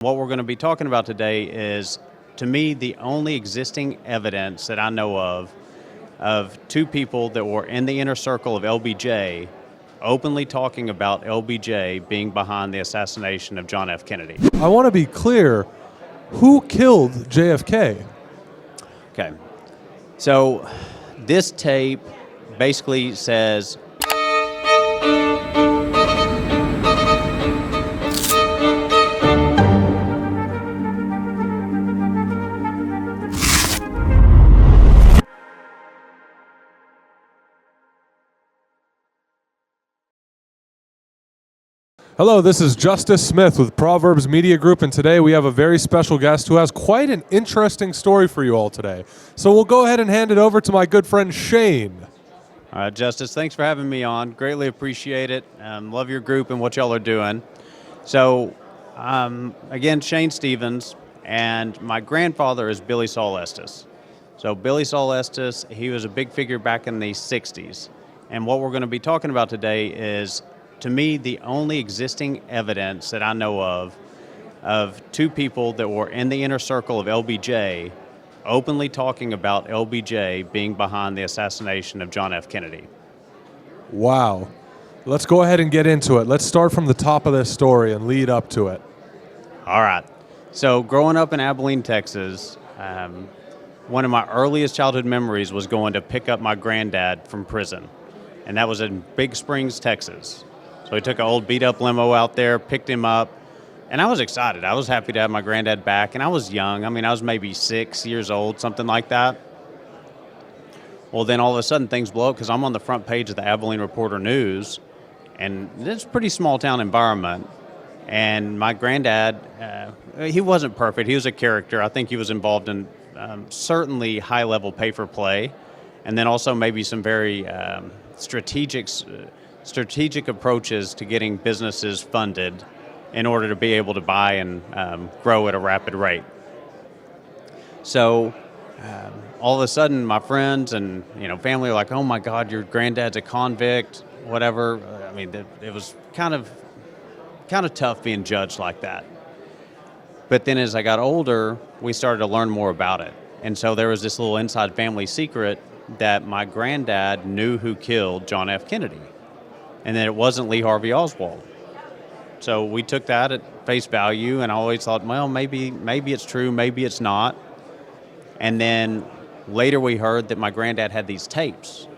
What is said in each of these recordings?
What we're going to be talking about today is, to me, the only existing evidence that I know of two people that were in the inner circle of LBJ openly talking about LBJ being behind the assassination of John F. Kennedy. I want to be clear, who killed JFK? Okay, so this tape basically says Hello, this is Justus Smith with Proverbs Media Group, and today we have a very special guest who has quite an interesting story for you all today. So we'll go ahead and hand it over to my good friend Shane. All right, Justus, thanks for having me on. Greatly appreciate it. Love your group and what y'all are doing. So, again, Shane Stevens, and my grandfather is Billy Saul Estes. So Billy Saul Estes, he was a big figure back in the 60s. And what we're going to be talking about today is, to me, the only existing evidence that I know of two people that were in the inner circle of LBJ openly talking about LBJ being behind the assassination of John F. Kennedy. Wow. Let's go ahead and get into it. Let's start from the top of this story and lead up to it. All right. So growing up in Abilene, Texas, one of my earliest childhood memories was going to pick up my granddad from prison. And that was in Big Springs, Texas. So we took an old beat-up limo out there, picked him up, and I was excited. I was happy to have my granddad back, and I was young. I mean, I was maybe 6 years old, something like that. Well, then all of a sudden things blow up because I'm on the front page of the Abilene Reporter News, and it's a pretty small-town environment. And my granddad, he wasn't perfect. He was a character. I think he was involved in certainly high-level pay-for-play, and then also maybe some very strategic approaches to getting businesses funded in order to be able to buy and grow at a rapid rate. So all of a sudden my friends and family are like, oh my God, your granddad's a convict, whatever. I mean, it was kind of tough being judged like that. But then as I got older, we started to learn more about it. And so there was this little inside family secret that my granddad knew who killed John F. Kennedy, and that it wasn't Lee Harvey Oswald. So we took that at face value, and I always thought, well, maybe it's true, maybe it's not. And then later we heard that my granddad had these tapes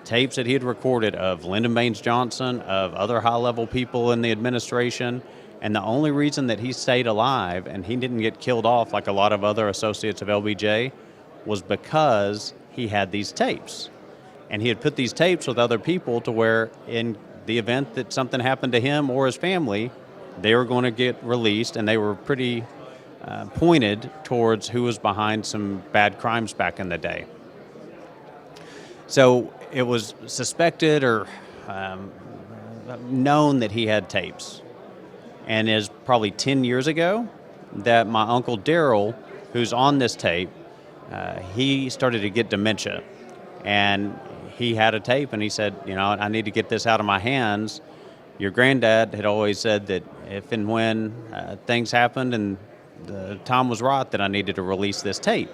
that he had recorded of Lyndon Baines Johnson, of other high-level people in the administration, and the only reason that he stayed alive and he didn't get killed off like a lot of other associates of LBJ was because he had these tapes. And he had put these tapes with other people to where in the event that something happened to him or his family, they were going to get released, and they were pretty pointed towards who was behind some bad crimes back in the day. So it was suspected or known that he had tapes. And it was probably 10 years ago that my Uncle Daryl, who's on this tape, he started to get dementia. And he had a tape, and he said, I need to get this out of my hands. Your granddad had always said that if and when things happened and the time was right, that I needed to release this tape.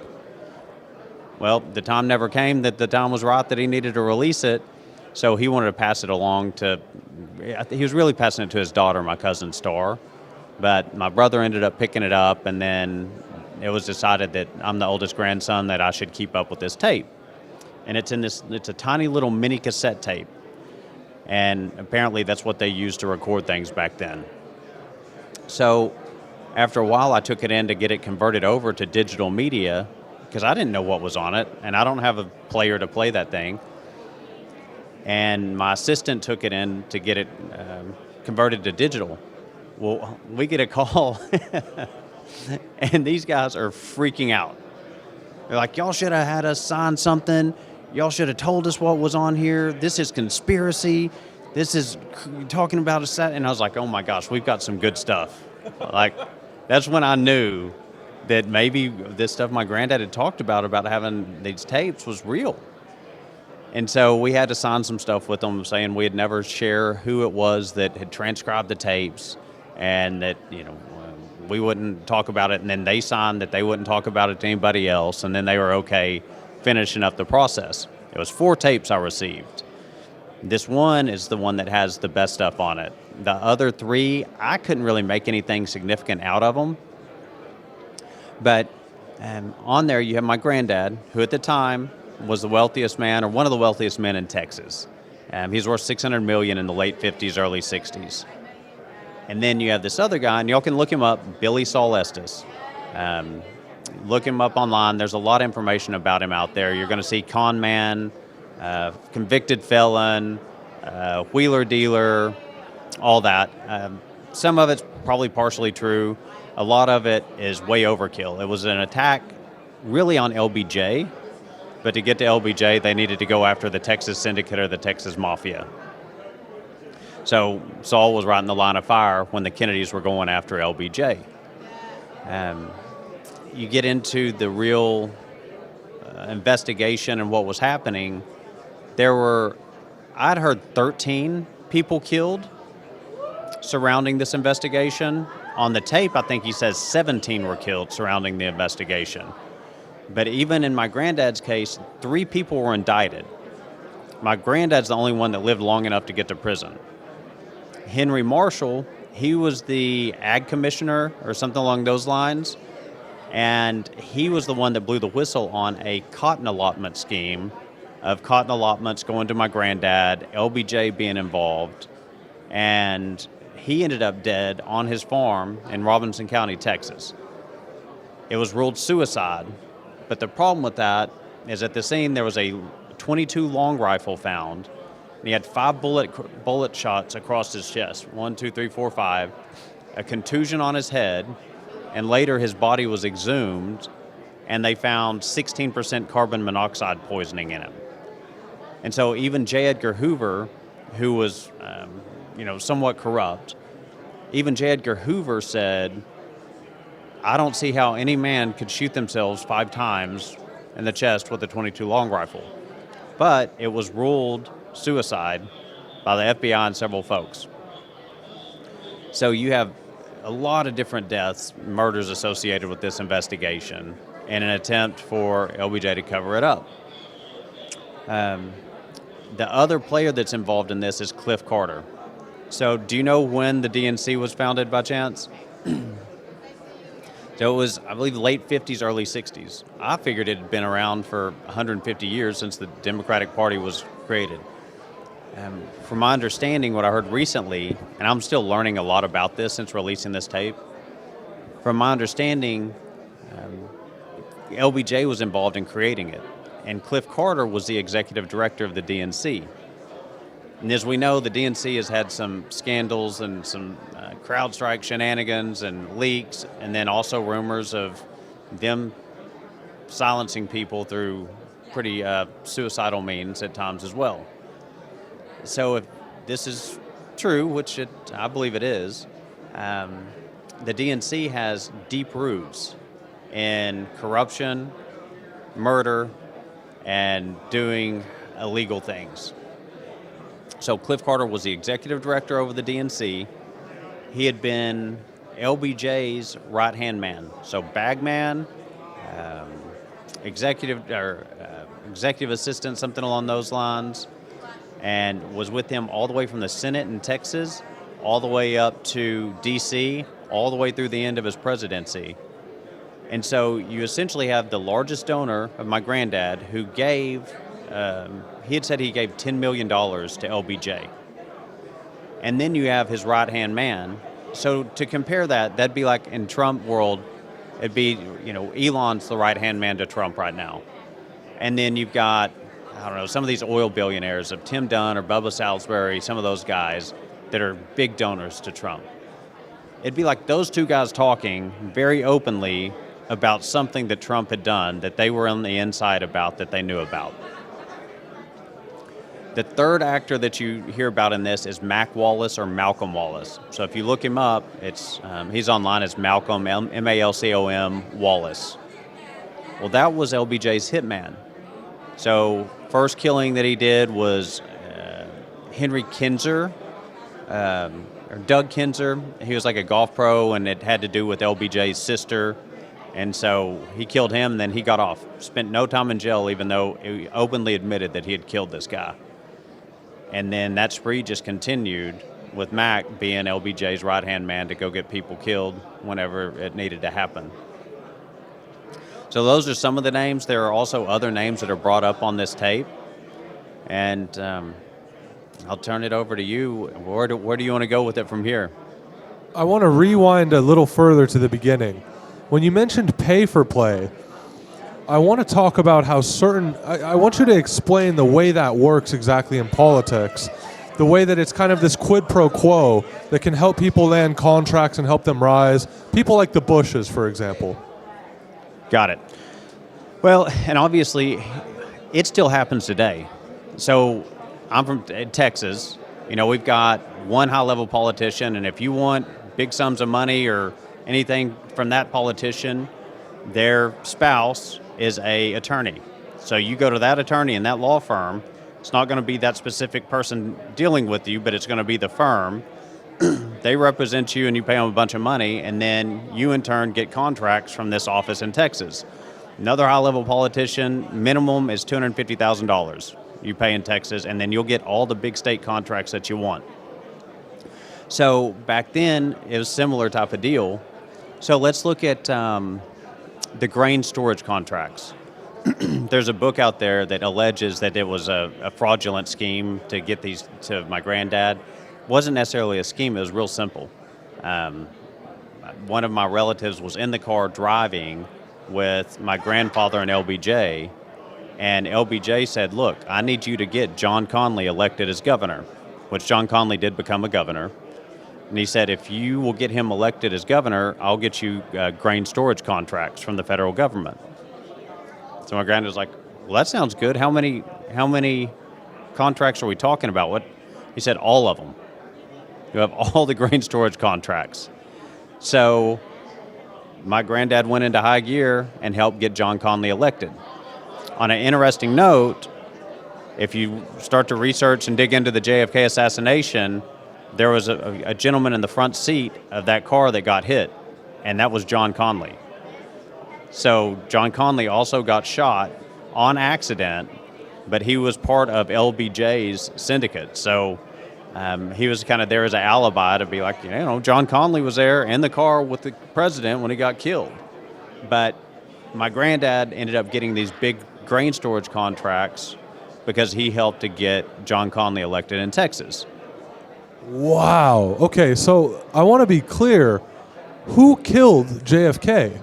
Well, the time never came that the time was right that he needed to release it, so he wanted to pass it along to, he was really passing it to his daughter, my cousin Star, but my brother ended up picking it up, and then it was decided that I'm the oldest grandson, that I should keep up with this tape. And it's a tiny little mini cassette tape. And apparently that's what they used to record things back then. So after a while, I took it in to get it converted over to digital media because I didn't know what was on it, and I don't have a player to play that thing. And my assistant took it in to get it converted to digital. Well, we get a call, and these guys are freaking out. They're like, y'all should have had us sign something. Y'all should have told us what was on here. This is conspiracy. This is talking about a set. And I was like, oh my gosh, we've got some good stuff. Like, that's when I knew that maybe this stuff my granddad had talked about having these tapes was real. And so we had to sign some stuff with them saying we'd never share who it was that had transcribed the tapes, and that, we wouldn't talk about it, and then they signed that they wouldn't talk about it to anybody else, and then they were okay finishing up the process. It was 4 tapes I received. This one is the one that has the best stuff on it. The other 3, I couldn't really make anything significant out of them. But on there, you have my granddad, who at the time was the wealthiest man, or one of the wealthiest men in Texas. He's worth $600 million in the late 50s, early 60s. And then you have this other guy, and y'all can look him up, Billy Saul Estes. Look him up online. There's a lot of information about him out there. You're going to see con man, convicted felon, wheeler dealer, all that. Some of it's probably partially true. A lot of it is way overkill. It was an attack really on LBJ, but to get to LBJ, they needed to go after the Texas Syndicate or the Texas Mafia. So Saul was right in the line of fire when the Kennedys were going after LBJ. You get into the real investigation and what was happening. I'd heard 13 people killed surrounding this investigation. On the tape, I think he says 17 were killed surrounding the investigation. But even in my granddad's case, 3 people were indicted. My granddad's the only one that lived long enough to get to prison. Henry Marshall, he was the ag commissioner or something along those lines, and he was the one that blew the whistle on a cotton allotment scheme of cotton allotments going to my granddad, LBJ being involved, and he ended up dead on his farm in Robinson County, Texas. It was ruled suicide, but the problem with that is at the scene there was a .22 long rifle found, and he had 5 bullet shots across his chest, 1, 2, 3, 4, 5, a contusion on his head, and later his body was exhumed, and they found 16% carbon monoxide poisoning in him. And so even J. Edgar Hoover, who was somewhat corrupt, even J. Edgar Hoover said, I don't see how any man could shoot themselves 5 times in the chest with a .22 long rifle. But it was ruled suicide by the FBI and several folks. So you have a lot of different deaths, murders associated with this investigation in an attempt for LBJ to cover it up. The other player that's involved in this is Cliff Carter. So do you know when the DNC was founded by chance? So it was, I believe, late 50s, early 60s. I figured it had been around for 150 years since the Democratic Party was created. From my understanding, what I heard recently, and I'm still learning a lot about this since releasing this tape, from my understanding, LBJ was involved in creating it, and Cliff Carter was the executive director of the DNC. And as we know, the DNC has had some scandals and some CrowdStrike shenanigans and leaks, and then also rumors of them silencing people through pretty suicidal means at times as well. So if this is true, which I believe it is, the DNC has deep roots in corruption, murder, and doing illegal things. So Cliff Carter was the executive director over the DNC. He had been LBJ's right-hand man. So bagman, executive assistant, something along those lines, and was with him all the way from the Senate in Texas, all the way up to D.C., all the way through the end of his presidency. And so you essentially have the largest donor of my granddad who gave, he had said he gave $10 million to LBJ. And then you have his right-hand man. So to compare that, that'd be like in Trump world, it'd be, Elon's the right-hand man to Trump right now. And then you've got, some of these oil billionaires of Tim Dunn or Bubba Salisbury, some of those guys that are big donors to Trump. It'd be like those two guys talking very openly about something that Trump had done that they were on the inside about, that they knew about. The third actor that you hear about in this is Mac Wallace or Malcolm Wallace. So if you look him up, he's online as Malcolm, M-A-L-C-O-M, Wallace. Well, that was LBJ's hitman. So first killing that he did was Henry Kinzer, or Doug Kinzer. He was like a golf pro, and it had to do with LBJ's sister. And so he killed him, and then he got off. Spent no time in jail, even though he openly admitted that he had killed this guy. And then that spree just continued with Mac being LBJ's right-hand man to go get people killed whenever it needed to happen. So those are some of the names. There are also other names that are brought up on this tape. And I'll turn it over to you. Where do you want to go with it from here? I want to rewind a little further to the beginning. When you mentioned pay for play, I want to talk about how I want you to explain the way that works exactly in politics, the way that it's kind of this quid pro quo that can help people land contracts and help them rise. People like the Bushes, for example. Got it. Well, and obviously, it still happens today. So I'm from Texas. You know, we've got one high-level politician, and if you want big sums of money or anything from that politician, their spouse is a attorney. So you go to that attorney in that law firm. It's not going to be that specific person dealing with you, but it's going to be the firm. They represent you, and you pay them a bunch of money, and then you in turn get contracts from this office in Texas. Another high-level politician, minimum is $250,000 you pay in Texas, and then you'll get all the big state contracts that you want. So back then, it was a similar type of deal. So let's look at the grain storage contracts. There's a book out there that alleges that it was a fraudulent scheme to get these to my granddad. It wasn't necessarily a scheme, it was real simple. One of my relatives was in the car driving with my grandfather and LBJ, and LBJ said, look, I need you to get John Conley elected as governor, which John Conley did become a governor. And he said, if you will get him elected as governor, I'll get you grain storage contracts from the federal government. So my granddad was like, well, that sounds good. How many contracts are we talking about? What? He said, all of them. You have all the grain storage contracts. So my granddad went into high gear and helped get John Conley elected. On an interesting note, if you start to research and dig into the JFK assassination, there was a gentleman in the front seat of that car that got hit, and that was John Conley. So John Conley also got shot on accident, but he was part of LBJ's syndicate. So he was kind of there as an alibi to be like, you know, John Conley was there in the car with the president when he got killed. But my granddad ended up getting these big grain storage contracts because he helped to get John Conley elected in Texas. Wow. Okay, so I want to be clear. Who killed JFK?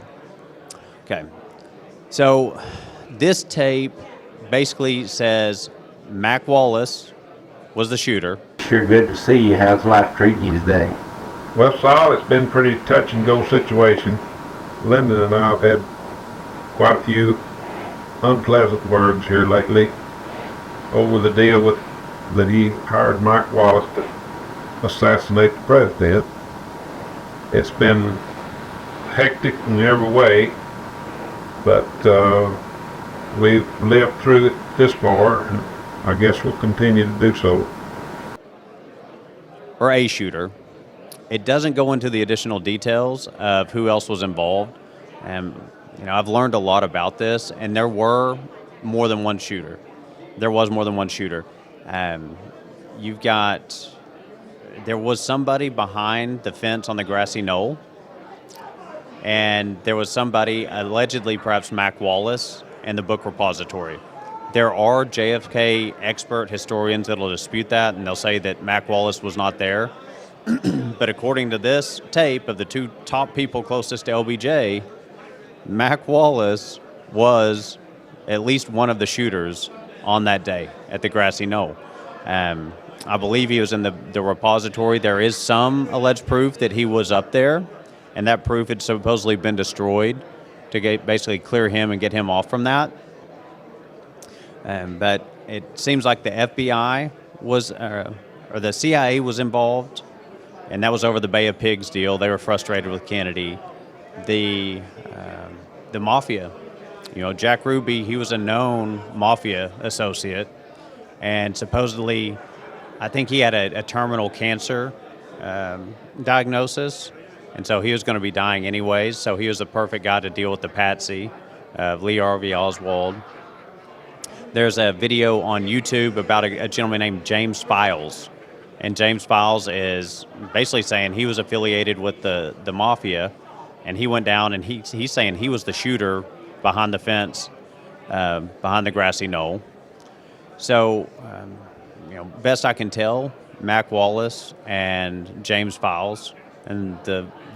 Okay. So this tape basically says Mac Wallace was the shooter. Sure good to see you. How's life treating you today? Well, Saul, it's been a pretty touch and go situation. Lyndon and I have had quite a few unpleasant words here lately over the deal with that he hired Mike Wallace to assassinate the president. It's been hectic in every way, but we've lived through it this far, and I guess we'll continue to do so. Or a shooter. It doesn't go into the additional details of who else was involved. You know, I've learned a lot about this, and there were more than one shooter. There was more than one shooter. There was somebody behind the fence on the grassy knoll, and there was somebody, allegedly perhaps Mac Wallace, in the book repository. There are JFK expert historians that will dispute that, and they'll say that Mac Wallace was not there. But according to this tape of the two top people closest to LBJ, Mac Wallace was at least one of the shooters on that day at the grassy knoll. I believe he was in the repository. There is some alleged proof that he was up there, and that proof had supposedly been destroyed to basically clear him and get him off from that. But it seems like the FBI was, or the CIA was involved, and that was over the Bay of Pigs deal. They were frustrated with Kennedy. The mafia, you know, Jack Ruby, he was a known mafia associate, and supposedly, I think he had a terminal cancer, diagnosis, and so he was going to be dying anyways. So he was the perfect guy to deal with the patsy of Lee Harvey Oswald. There's a video on YouTube about a gentleman named James Files, and James Files is basically saying he was affiliated with the mafia, and he went down and he's saying he was the shooter behind the fence, behind the grassy knoll. So, best I can tell, Mac Wallace and James Files, and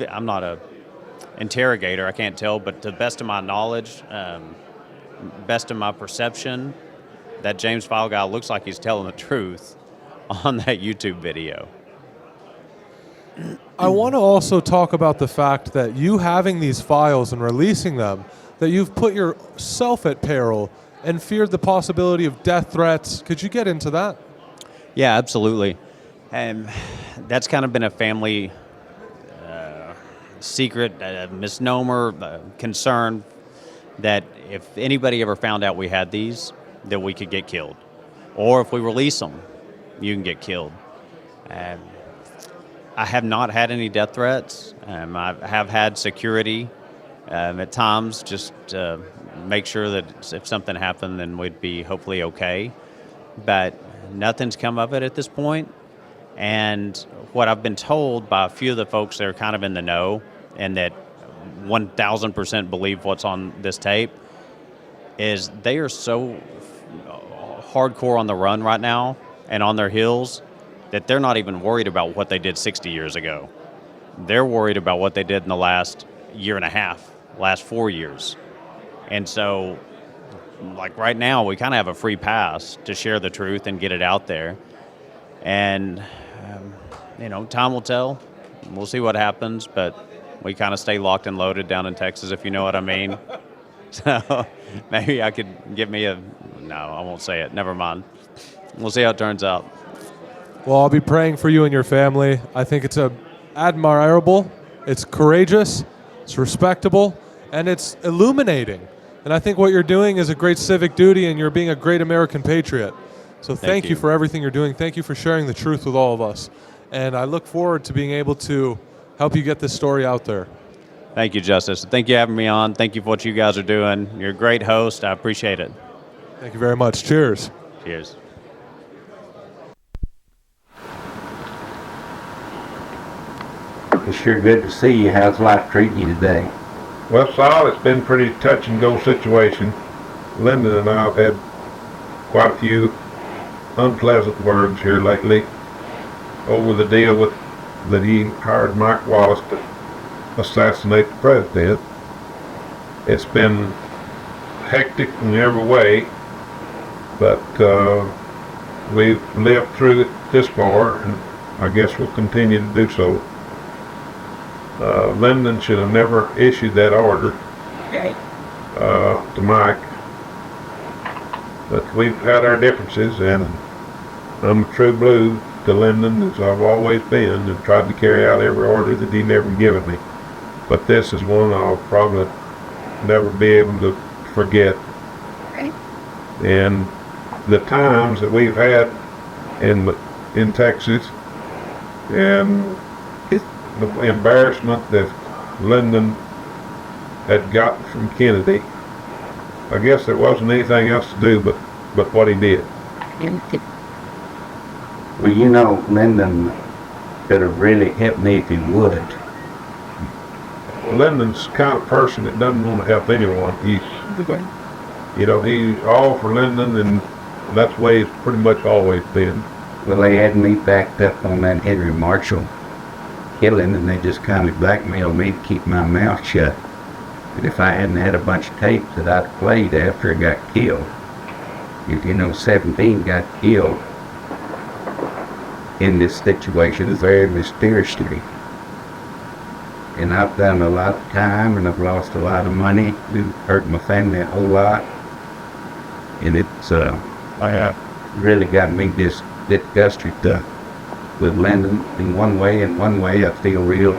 I'm not a interrogator, I can't tell, but to the best of my knowledge, best of my perception, that James File guy looks like he's telling the truth on that YouTube video. I want to also talk about the fact that you having these files and releasing them, that you've put yourself at peril and feared the possibility of death threats. Could you get into that? Yeah, absolutely. And that's kind of been a family secret, misnomer, concern, that if anybody ever found out we had these, that we could get killed. Or if we release them, you can get killed. I have not had any death threats. I have had security at times, just to make sure that if something happened, then we'd be hopefully okay. But nothing's come of it at this point. And what I've been told by a few of the folks that are kind of in the know and that 1,000% believe what's on this tape is they are so hardcore on the run right now and on their heels that they're not even worried about what they did 60 years ago. They're worried about what they did in the last year and a half, last 4 years. And so, like right now, we kind of have a free pass to share the truth and get it out there. And, time will tell. We'll see what happens, but we kind of stay locked and loaded down in Texas, if you know what I mean. So maybe I could no, I won't say it. Never mind. We'll see how it turns out. Well, I'll be praying for you and your family. I think it's admirable, it's courageous, it's respectable, and it's illuminating. And I think what you're doing is a great civic duty, and you're being a great American patriot. So thank you for everything you're doing. Thank you for sharing the truth with all of us. And I look forward to being able to help you get this story out there. Thank you, Justus. Thank you for having me on. Thank you for what you guys are doing. You're a great host. I appreciate it. Thank you very much. Cheers. Cheers. It's sure good to see you. How's life treating you today? Well, Saul, it's been a pretty touch and go situation. Lyndon and I have had quite a few unpleasant words here lately over the deal that he hired Mike Wallace to assassinate the president. It's been hectic in every way, but we've lived through it this far, and I guess we'll continue to do so. Lyndon should have never issued that order to Mike, but we've had our differences, and I'm a true blue to Lyndon, as I've always been, and tried to carry out every order that he never given me. But this is one I'll probably never be able to forget. And the times that we've had in Texas, and the embarrassment that Lyndon had gotten from Kennedy, I guess there wasn't anything else to do but what he did. Well, Lyndon could have really helped me if he would. Lyndon's the kind of person that doesn't want to help anyone. He's all for Lyndon, and that's the way it's pretty much always been. Well, they had me backed up on that Henry Marshall killing, and they just kind of blackmailed me to keep my mouth shut. But if I hadn't had a bunch of tapes that I'd played after I got killed, 17 got killed in this situation very mysteriously. And I've done a lot of time, and I've lost a lot of money. It hurt my family a whole lot. And it's really got me disgusted with Lyndon in one way. In one way, I feel real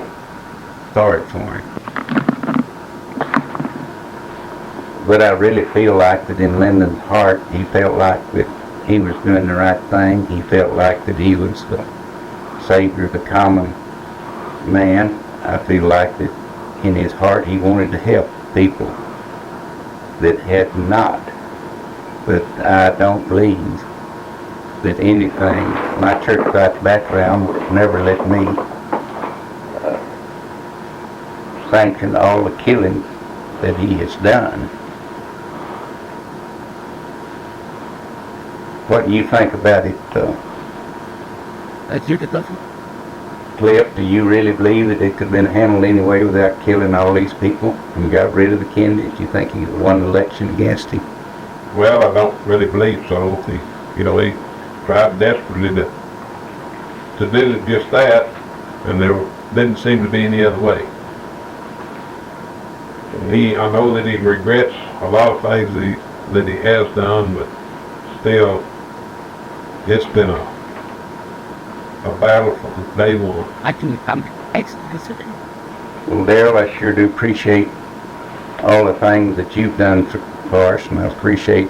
sorry for him. But I really feel like that in Lyndon's heart, he felt like that he was doing the right thing. He felt like that he was savior of the common man. I feel like that in his heart he wanted to help people that had not. But I don't believe that anything, my church background would never let me sanction all the killing that he has done. What do you think about it, That's your discussion. Cliff? Do you really believe that it could have been handled anyway without killing all these people and got rid of the candidates? You think he won the election against him? Well, I don't really believe so. He tried desperately to do just that, and there didn't seem to be any other way. And I know that he regrets a lot of things that he has done, but still, it's been a battle from day one. I can excellent. Well, Darrell, I sure do appreciate all the things that you've done for us, and I appreciate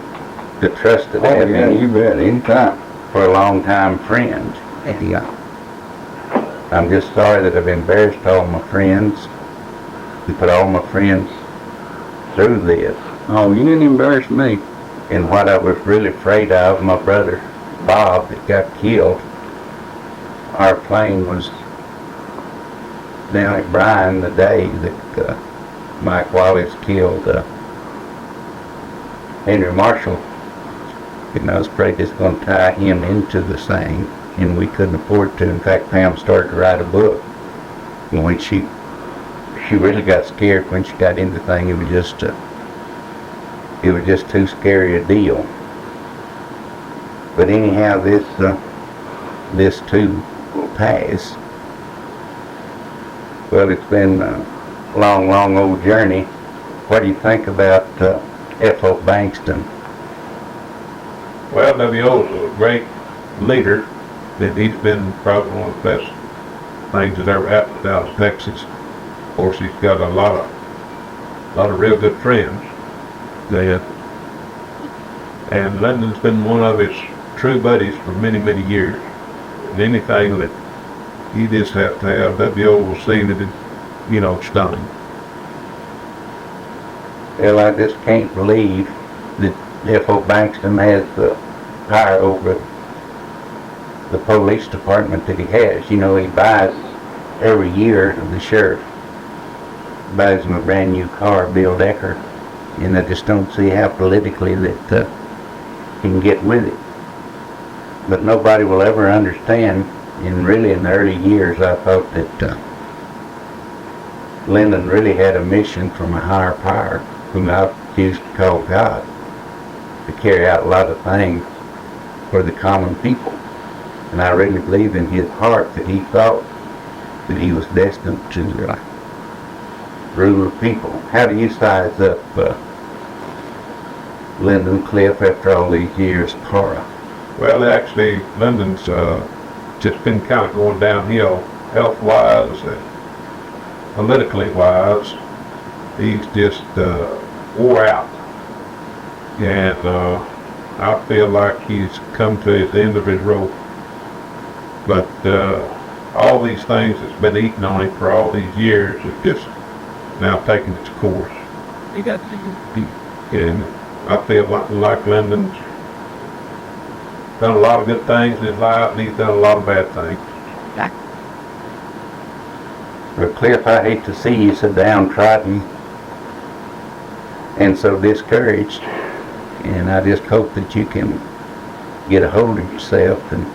the trust that I have in you. Bet, anytime. For a long-time friend. Yeah. I'm just sorry that I've embarrassed all my friends. We put all my friends through this. Oh, you didn't embarrass me. And what I was really afraid of, my brother Bob that got killed, our plane was down at Bryan the day that Mike Wallace killed Henry Marshall. And I was afraid it's going to tie him into the same, and we couldn't afford to. In fact, Pam started to write a book. And when she really got scared when she got into the thing, it was just too scary a deal. But anyhow, this too will pass. Well, it's been a long, long old journey. What do you think about F.O. Bankston? Well, W.O. is a great leader. That he's been probably one of the best things that ever happened down in Texas. Of course, he's got a lot of real good friends. And Lyndon's been one of his true buddies for many, many years. And anything that you just have to have, W.O. will see that it's done. Well, I just can't believe that F.O. Bankston has the power over the police department that he has. He buys every year the sheriff buys him a brand new car, Bill Decker, and I just don't see how politically that he can get with it. But nobody will ever understand. And really, in the early years, I thought that Lyndon really had a mission from a higher power, whom I used to call God, to carry out a lot of things for the common people. And I really believe in his heart that he thought that he was destined to rule the people. How do you size up Lyndon Cliff after all these years of horror? Well, actually, Lyndon's just been kind of going downhill health-wise and politically-wise. He's just wore out. And I feel like he's come to the end of his rope. But all these things that's been eating on him for all these years have just now taken its course. You got And I feel like Lyndon's done a lot of good things in his life, and he's done a lot of bad things. Well, Cliff, I hate to see you so downtrodden and so discouraged, and I just hope that you can get a hold of yourself and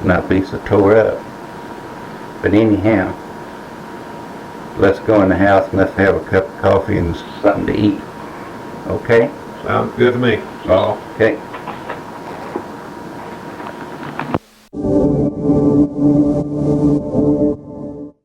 not be so tore up. But anyhow, let's go in the house and let's have a cup of coffee and something to eat. Okay? Sounds good to me. Okay.